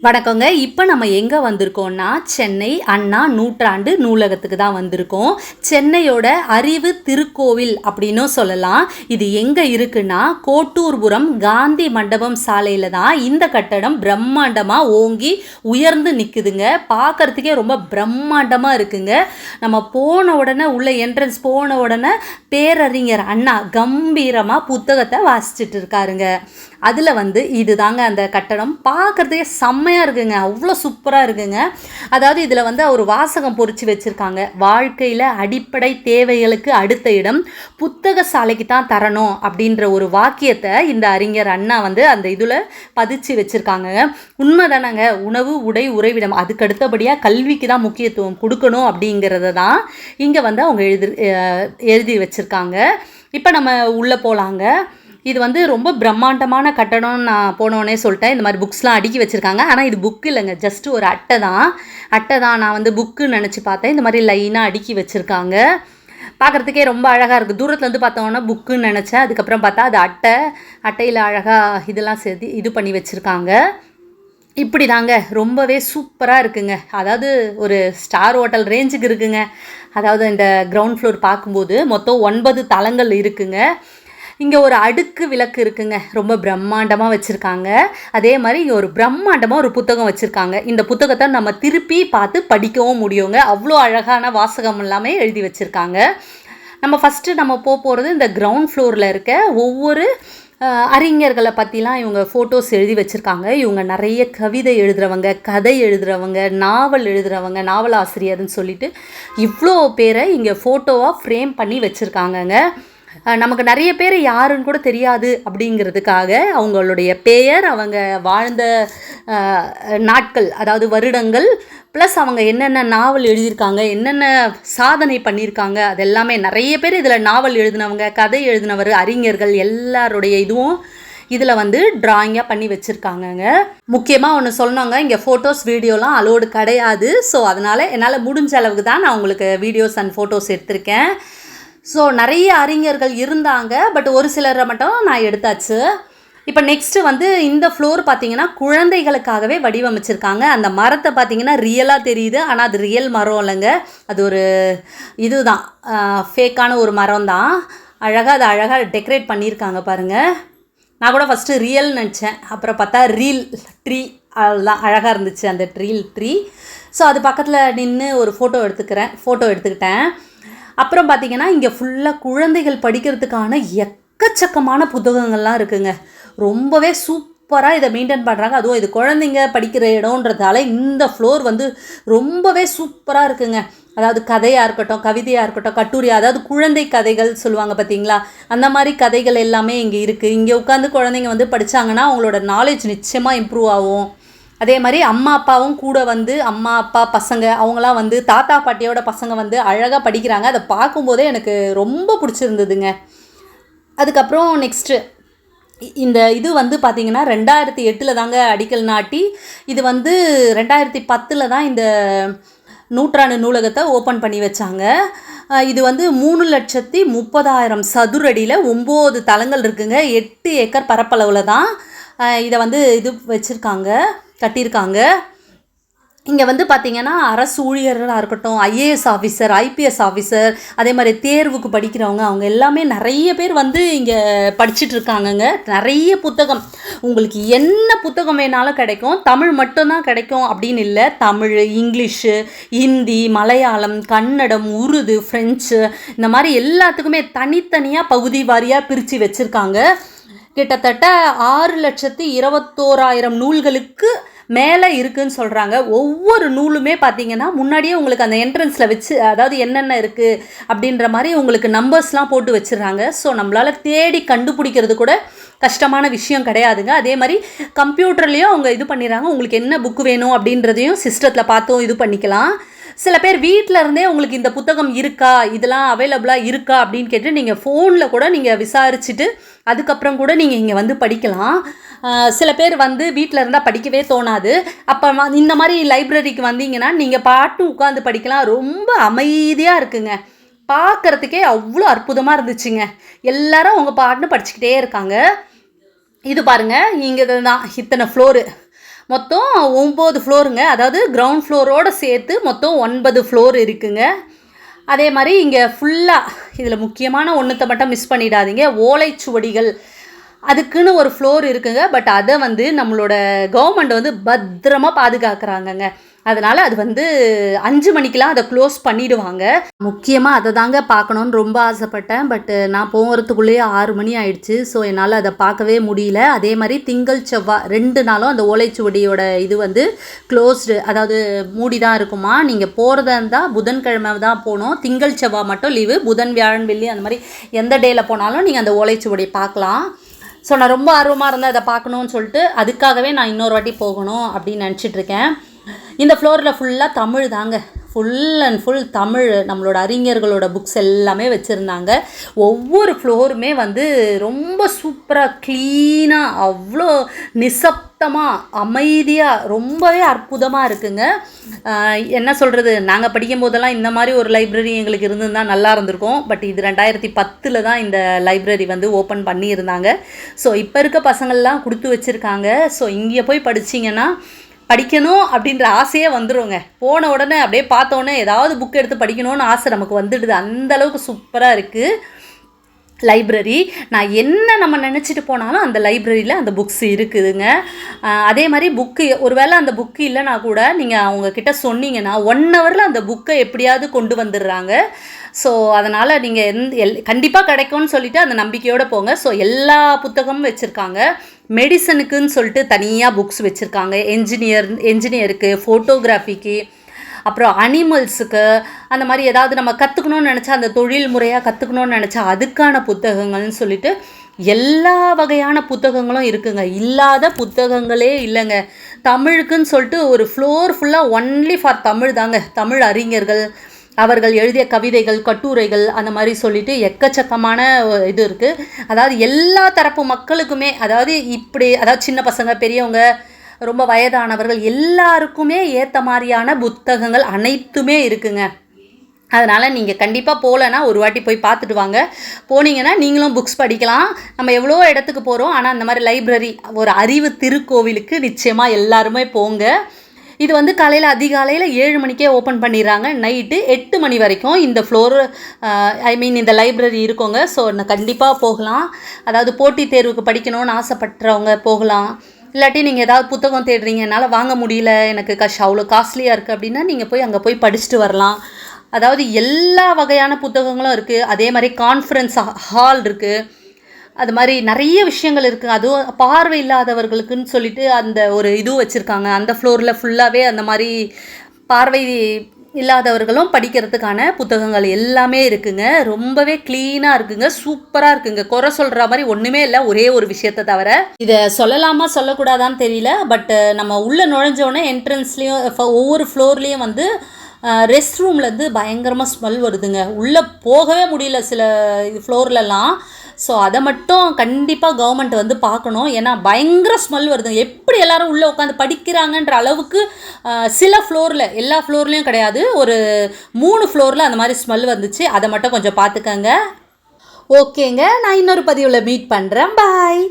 வணக்கங்க. இப்போ நம்ம எங்கே வந்திருக்கோம்னா, சென்னை அண்ணா நூற்றாண்டு நூலகத்துக்கு தான் வந்திருக்கோம். சென்னையோட அறிவு திருக்கோவில் அப்படின்னும் சொல்லலாம். இது எங்கே இருக்குன்னா, கோட்டூர்புரம் காந்தி மண்டபம் சாலையில் தான் இந்த கட்டடம் பிரம்மாண்டமாக ஓங்கி உயர்ந்து நிற்குதுங்க. பார்க்குறதுக்கே ரொம்ப பிரம்மாண்டமாக இருக்குங்க. நம்ம போன உடனே உள்ள என்ட்ரன்ஸ் போன உடனே பேரறிஞர் அண்ணா கம்பீரமாக புத்தகத்தை வாசிச்சுட்டு இருக்காருங்க. அதில் இது தாங்க அந்த கட்டடம். பார்க்குறதுக்கே செம்மையாக இருக்குங்க, அவ்வளோ சூப்பராக இருக்குங்க. அதாவது இதில் அவர் வாசகம் பொறிச்சு வச்சுருக்காங்க. வாழ்க்கையில் அடிப்படை தேவைகளுக்கு அடுத்த இடம் புத்தக சாலைக்கு தான் தரணும் அப்படின்ற ஒரு வாக்கியத்தை இந்த அறிஞர் அண்ணா அந்த இதில் பதிச்சு வச்சுருக்காங்க. உண்மை தானங்க. உணவு, உடை, உறைவிடம் அதுக்கு அடுத்தபடியாக கல்விக்கு தான் முக்கியத்துவம் கொடுக்கணும் அப்படிங்கிறத தான் இங்கே அவங்க எழுதி வச்சுருக்காங்க. இப்போ நம்ம உள்ளே போகலாங்க. இது ரொம்ப பிரம்மாண்டமான கட்டடம்னு நான் போனோடனே சொல்லிட்டேன். இந்த மாதிரி புக்ஸ்லாம் அடுக்கி வச்சுருக்காங்க. ஆனால் இது புக்கு இல்லைங்க, ஜஸ்ட்டு ஒரு அட்டை தான். நான் புக்குன்னு நினச்சி பார்த்தேன். இந்த மாதிரி லைனாக அடுக்கி வச்சுருக்காங்க. பார்க்குறதுக்கே ரொம்ப அழகாக இருக்குது. தூரத்துலேருந்து பார்த்தோன்னா புக்குன்னு நினச்சேன். அதுக்கப்புறம் பார்த்தா அது அட்டையில் அழகாக இதெல்லாம் சேர்த்து இது பண்ணி வச்சுருக்காங்க. இப்படி தாங்க ரொம்பவே சூப்பராக இருக்குங்க. அதாவது ஒரு ஸ்டார் ஹோட்டல் ரேஞ்சுக்கு இருக்குங்க. அதாவது இந்த கிரவுண்ட் ஃப்ளோர் பார்க்கும்போது மொத்தம் 9 தளங்கள் இருக்குங்க. இங்கே ஒரு அடுக்கு விளக்கு இருக்குங்க, ரொம்ப பிரம்மாண்டமாக வச்சுருக்காங்க. அதே மாதிரி இங்கே ஒரு பிரம்மாண்டமாக ஒரு புத்தகம் வச்சுருக்காங்க. இந்த புத்தகத்தை நம்ம திருப்பி பார்த்து படிக்கவும் முடியுங்க. அவ்வளோ அழகான வாசகம் எல்லாமே எழுதி வச்சுருக்காங்க. நம்ம ஃபஸ்ட்டு போகிறது இந்த கிரவுண்ட் ஃப்ளோரில் இருக்க ஒவ்வொரு அறிஞர்களை பற்றிலாம் இவங்க ஃபோட்டோஸ் எழுதி வச்சுருக்காங்க. இவங்க நிறைய கவிதை எழுதுகிறவங்க, கதை எழுதுகிறவங்க, நாவல் எழுதுகிறவங்க, நாவல் ஆசிரியர்னு சொல்லிட்டு இவ்வளோ பேரை இங்கே ஃபோட்டோவாக ஃப்ரேம் பண்ணி வச்சுருக்காங்கங்க. நமக்கு நிறைய பேர் யாருன்னு கூட தெரியாது அப்படிங்கிறதுக்காக அவங்களுடைய பெயர், அவங்க வாழ்ந்த நாட்கள், அதாவது வருடங்கள், ப்ளஸ் அவங்க என்னென்ன நாவல் எழுதியிருக்காங்க, என்னென்ன சாதனை பண்ணியிருக்காங்க, அது எல்லாமே நிறைய பேர் இதில் நாவல் எழுதினவங்க, கதை எழுதினவர், அறிஞர்கள் எல்லாருடைய இதுவும் இதில் ட்ராயிங்காக பண்ணி வச்சுருக்காங்கங்க. முக்கியமாக ஒன்று சொன்னாங்க, இங்கே ஃபோட்டோஸ் வீடியோலாம் அலோடு கிடையாது. ஸோ அதனால் என்னால் முடிஞ்ச அளவுக்கு தான் நான் உங்களுக்கு வீடியோஸ் அண்ட் ஃபோட்டோஸ் எடுத்திருக்கேன். ஸோ நிறைய அறிஞர்கள் இருந்தாங்க, பட் ஒரு சிலரை மட்டும் நான் எடுத்தாச்சு. இப்போ நெக்ஸ்ட்டு இந்த ஃப்ளோர் பார்த்திங்கன்னா குழந்தைகளுக்காகவே வடிவமைச்சிருக்காங்க. அந்த மரத்தை பார்த்திங்கன்னா ரியலாக தெரியுது, ஆனால் அது ரியல் மரம் இல்லைங்க, அது ஒரு இதுதான், ஃபேக்கான ஒரு மரம் தான். அதை அழகாக டெக்கரேட் பண்ணியிருக்காங்க பாருங்கள். நான் கூட ஃபஸ்ட்டு ரியல் நினச்சேன், அப்புறம் பார்த்தா ரீல் ட்ரீ, அதுதான் அழகாக இருந்துச்சு அந்த ரீல் ட்ரீ. ஸோ அது பக்கத்தில் நின்று ஒரு ஃபோட்டோ எடுத்துக்கிட்டேன். அப்புறம் பார்த்திங்கன்னா இங்கே ஃபுல்லாக குழந்தைகள் படிக்கிறதுக்கான எக்கச்சக்கமான புத்தகங்கள்லாம் இருக்குங்க. ரொம்பவே சூப்பராக இதை மெயின்டைன் பண்ணுறாங்க. அதுவும் இது குழந்தைங்க படிக்கிற இடம்ன்றதால இந்த ஃப்ளோர் ரொம்பவே சூப்பராக இருக்குங்க. அதாவது கதையாக இருக்கட்டும், கவிதையாக இருக்கட்டும், கட்டுரை, அதாவது குழந்தை கதைகள் சொல்லுவாங்க பார்த்தீங்களா, அந்த மாதிரி கதைகள் எல்லாமே இங்கே இருக்குது. இங்கே உட்காந்து குழந்தைங்க படித்தாங்கன்னா அவங்களோட நாலேஜ் நிச்சயமாக இம்ப்ரூவ் ஆகும். அதே மாதிரி அம்மா அப்பாவும் கூட அம்மா அப்பா பசங்க அவங்களாம் தாத்தா பாட்டியோட பசங்க அழகாக படிக்கிறாங்க. அதை பார்க்கும்போதே எனக்கு ரொம்ப பிடிச்சிருந்ததுங்க. அதுக்கப்புறம் நெக்ஸ்ட்டு இந்த இது பார்த்திங்கன்னா 2008 தாங்க அடிக்கல் நாட்டி, இது 2010 தான் இந்த நூற்றாண்டு நூலகத்தை ஓப்பன் பண்ணி வச்சாங்க. இது 3,30,000 சதுரடியில் 9 தளங்கள் இருக்குங்க. 8 ஏக்கர் பரப்பளவில் தான் இதை இது வச்சுருக்காங்க, கட்டியிருக்காங்க. இங்கே பார்த்திங்கன்னா அரசு ஊழியர்களாக இருக்கட்டும், ஐஏஎஸ் ஆஃபீஸர், ஐபிஎஸ் ஆஃபீஸர், அதே மாதிரி தேர்வுக்கு படிக்கிறவங்க, அவங்க எல்லாமே நிறைய பேர் இங்கே படிச்சுட்ருக்காங்கங்க. நிறைய புத்தகம், உங்களுக்கு என்ன புத்தகம் வேணாலும் கிடைக்கும். தமிழ் மட்டும்தான் கிடைக்கும் அப்படின்னு இல்லை, தமிழ், இங்கிலீஷு, ஹிந்தி, மலையாளம், கன்னடம், உருது, ஃப்ரெஞ்சு, இந்த மாதிரி எல்லாத்துக்குமே தனித்தனியாக பகுதி வாரியாக பிரித்து வச்சுருக்காங்க. கிட்டத்தட்ட 6,21,000 நூல்களுக்கு மேலே இருக்குதுன்னு சொல்கிறாங்க. ஒவ்வொரு நூலுமே பார்த்திங்கன்னா முன்னாடியே உங்களுக்கு அந்த என்ட்ரன்ஸில் வச்சு, அதாவது என்னென்ன இருக்குது அப்படின்ற மாதிரி உங்களுக்கு நம்பர்ஸ்லாம் போட்டு வச்சுருக்காங்க. ஸோ நம்மளால் தேடி கண்டுபிடிக்கிறது கூட கஷ்டமான விஷயம் கிடையாதுங்க. அதே மாதிரி கம்ப்யூட்டர்லேயும் அவங்க இது பண்ணிடுறாங்க. உங்களுக்கு என்ன புக்கு வேணும் அப்படின்றதையும் சிஸ்டத்தில் பார்த்தும் இது பண்ணிக்கலாம். சில பேர் வீட்டில் இருந்தே உங்களுக்கு இந்த புத்தகம் இருக்கா, இதெல்லாம் அவைலபிளாக இருக்கா அப்படின்னு கேட்டு நீங்கள் ஃபோனில் கூட நீங்கள் விசாரிச்சுட்டு அதுக்கப்புறம் கூட நீங்கள் இங்கே படிக்கலாம். சில பேர் வீட்டில் இருந்தால் படிக்கவே தோணாது. அப்போ இந்த மாதிரி லைப்ரரிக்கு வந்தீங்கன்னா நீங்கள் பாட்டு உட்காந்து படிக்கலாம். ரொம்ப அமைதியாக இருக்குங்க. பார்க்குறதுக்கே அவ்வளோ அற்புதமாக இருந்துச்சுங்க. எல்லாரும் அவங்க பாட்டுன்னு படிச்சுக்கிட்டே இருக்காங்க. இது பாருங்கள், இங்கே தான் இத்தனை ஃப்ளோரு, மொத்தம் 9 ஃப்ளோருங்க. அதாவது கிரவுண்ட் ஃப்ளோரோடு சேர்த்து மொத்தம் 9 ஃப்ளோர் இருக்குங்க. அதே மாதிரி இங்கே ஃபுல்லாக இதில் முக்கியமான ஒன்றத்தை மட்டும் மிஸ் பண்ணிடாதீங்க, ஓலைச்சுவடிகள் அதுக்குன்னு ஒரு ஃப்ளோர் இருக்குங்க. பட் அதை வந்து நம்மளோட கவர்மெண்ட் வந்து பத்திரமாக பாதுகாக்கிறாங்கங்க. அதனால் அது வந்து 5 மணிக்கெலாம் அதை க்ளோஸ் பண்ணிவிடுவாங்க. முக்கியமாக அதை தாங்க பார்க்கணுன்னு ரொம்ப ஆசைப்பட்டேன். பட்டு நான் போகிறதுக்குள்ளேயே 6 மணி ஆயிடுச்சு. ஸோ என்னால் அதை பார்க்கவே முடியல. அதே மாதிரி திங்கள் செவ்வாய் 2 நாளும் அந்த ஓலைச்சுவடியோட இது வந்து க்ளோஸ்டு, அதாவது மூடி தான் இருக்குமா. நீங்கள் போகிறதா இருந்தால் புதன்கிழமை தான் போகணும். திங்கள் செவ்வாய் மட்டும் லீவு. புதன் வியாழன் வெள்ளி அந்த மாதிரி எந்த டேயில் போனாலும் நீங்கள் அந்த ஓலைச்சுவடியை பார்க்கலாம். ஸோ நான் ரொம்ப ஆர்வமாக இருந்தேன் அதை பார்க்கணுன்னு சொல்லிட்டு, அதுக்காகவே நான் இன்னொரு வாட்டி போகணும் அப்படின்னு நினச்சிட்ருக்கேன். இந்த ஃப்ளோரில் ஃபுல்லாக தமிழ் தாங்க, ஃபுல் அண்ட் ஃபுல் தமிழ். நம்மளோட அறிஞர்களோட புக்ஸ் எல்லாமே வச்சுருந்தாங்க. ஒவ்வொரு ஃப்ளோருமே வந்து ரொம்ப சூப்பராக க்ளீனாக, அவ்வளோ நிசப்தமாக அமைதியாக ரொம்பவே அற்புதமாக இருக்குங்க. என்ன சொல்கிறது, நாங்கள் படிக்கும் போதெல்லாம் இந்த மாதிரி ஒரு லைப்ரரி எங்களுக்கு இருந்திருந்தால் நல்லா இருந்திருக்கும். பட் இது 2010 தான் இந்த லைப்ரரி வந்து ஓப்பன் பண்ணியிருந்தாங்க. ஸோ இப்போ இருக்க பசங்கள்லாம் கொடுத்து வச்சுருக்காங்க. ஸோ இங்கே போய் படிச்சிங்கன்னா படிக்கணும் அப்படின்ற ஆசையே வந்துடுங்க. போன உடனே அப்படியே பார்த்தோன்னே ஏதாவது புக் எடுத்து படிக்கணும்னு ஆசை நமக்கு வந்துடுது. அந்தளவுக்கு சூப்பராக இருக்குது லைப்ரரி. நான் என்ன நம்ம நினச்சிட்டு போனாலும் அந்த லைப்ரரியில் அந்த புக்ஸ் இருக்குதுங்க. அதே மாதிரி புக்கு ஒருவேளை அந்த புக்கு இல்லைனா கூட நீங்கள் அவங்கக்கிட்ட சொன்னீங்கன்னா 1 ஹவரில் அந்த புக்கை எப்படியாவது கொண்டு வந்துடுறாங்க. ஸோ அதனால் நீங்கள் கண்டிப்பாக கிடைக்கும்னு சொல்லிவிட்டு அந்த நம்பிக்கையோடு போங்க. ஸோ எல்லா புத்தகமும் வச்சுருக்காங்க. மெடிசனுக்குன்னு சொல்லிட்டு தனியாக புக்ஸ் வச்சுருக்காங்க. என்ஜினியருக்கு, ஃபோட்டோகிராஃபிக்கு, அப்புறம் அனிமல்ஸுக்கு, அந்த மாதிரி ஏதாவது நம்ம கற்றுக்கணும்னு நினச்சா, அந்த தொழில் முறையாக கற்றுக்கணும்னு நினச்சா அதுக்கான புத்தகங்கள்னு சொல்லிட்டு எல்லா வகையான புத்தகங்களும் இருக்குங்க. இல்லாத புத்தகங்களே இல்லைங்க. தமிழுக்குன்னு சொல்லிட்டு ஒரு ஃப்ளோர் ஃபுல்லாக ஒன்லி ஃபார் தமிழ் தாங்க. தமிழ் அறிஞர்கள் அவர்கள் எழுதிய கவிதைகள், கட்டுரைகள், அந்த மாதிரி சொல்லிட்டு எக்கச்சக்கமான இது இருக்குது. அதாவது எல்லா தரப்பு மக்களுக்குமே, அதாவது சின்ன பசங்க, பெரியவங்க, ரொம்ப வயதானவர்கள் எல்லாருக்குமே ஏற்ற மாதிரியான புத்தகங்கள் அனைத்துமே இருக்குங்க. அதனால் நீங்கள் கண்டிப்பாக போகலன்னா ஒரு வாட்டி போய் பார்த்துட்டு வாங்க. போனீங்கன்னா நீங்களும் புக்ஸ் படிக்கலாம். நம்ம எவ்வளோ இடத்துக்கு போகிறோம், ஆனால் அந்த மாதிரி லைப்ரரி, ஒரு அறிவு திருக்கோவிலுக்கு நிச்சயமாக எல்லாருமே போங்க. இது வந்து காலையில் அதிகாலையில் 7 மணிக்கே ஓப்பன் பண்ணிடுறாங்க. நைட்டு 8 மணி வரைக்கும் இந்த ஃப்ளோர் இந்த லைப்ரரி இருக்குங்க. ஸோ நான் கண்டிப்பாக போகலாம். அதாவது போட்டித் தேர்வுக்கு படிக்கணும்னு ஆசைப்பட்றவங்க போகலாம். இல்லாட்டி நீங்கள் ஏதாவது புத்தகம் தேடுறீங்க, என்னால் வாங்க முடியல, எனக்கு அவ்வளோ காஸ்ட்லியாக இருக்குது அப்படின்னா நீங்கள் போய் அங்கே போய் படிச்சுட்டு வரலாம். அதாவது எல்லா வகையான புத்தகங்களும் இருக்குது. அதே மாதிரி கான்ஃபரன்ஸ் ஹால் இருக்குது. அது மாதிரி நிறைய விஷயங்கள் இருக்குது. அதுவும் பார்வை இல்லாதவர்களுக்குன்னு சொல்லிட்டு அந்த ஒரு இதுவும் வச்சுருக்காங்க. அந்த ஃப்ளோரில் ஃபுல்லாகவே அந்த மாதிரி பார்வை இல்லாதவர்களும் படிக்கிறதுக்கான புத்தகங்கள் எல்லாமே இருக்குங்க. ரொம்பவே க்ளீனாக இருக்குங்க, சூப்பராக இருக்குங்க. குறை சொல்கிற மாதிரி ஒன்றுமே இல்லை, ஒரே ஒரு விஷயத்தை தவிர. இதை சொல்லலாமா சொல்லக்கூடாதான்னு தெரியல. பட் நம்ம உள்ளே நுழைஞ்சோடனே என்ட்ரன்ஸ்லேயும் ஒவ்வொரு ஃப்ளோர்லேயும் வந்து ரெஸ்ட் ரூம்லேருந்து பயங்கரமாக ஸ்மெல் வருதுங்க. உள்ளே போகவே முடியல சில ஃப்ளோர்லலாம். ஸோ அதை மட்டும் கண்டிப்பாக கவர்மெண்ட் வந்து பார்க்கணும். ஏன்னா பயங்கர ஸ்மெல் வருது. எப்படி எல்லோரும் உள்ளே உட்காந்து படிக்கிறாங்கன்ற அளவுக்கு சில ஃப்ளோரில், எல்லா ஃப்ளோர்லேயும் கிடையாது, ஒரு 3 ஃப்ளோரில் அந்த மாதிரி ஸ்மெல் வந்துச்சு. அதை மட்டும் கொஞ்சம் பார்த்துக்கங்க. ஓகேங்க, நான் இன்னொரு பதிவில் மீட் பண்ணுறேன். பாய்.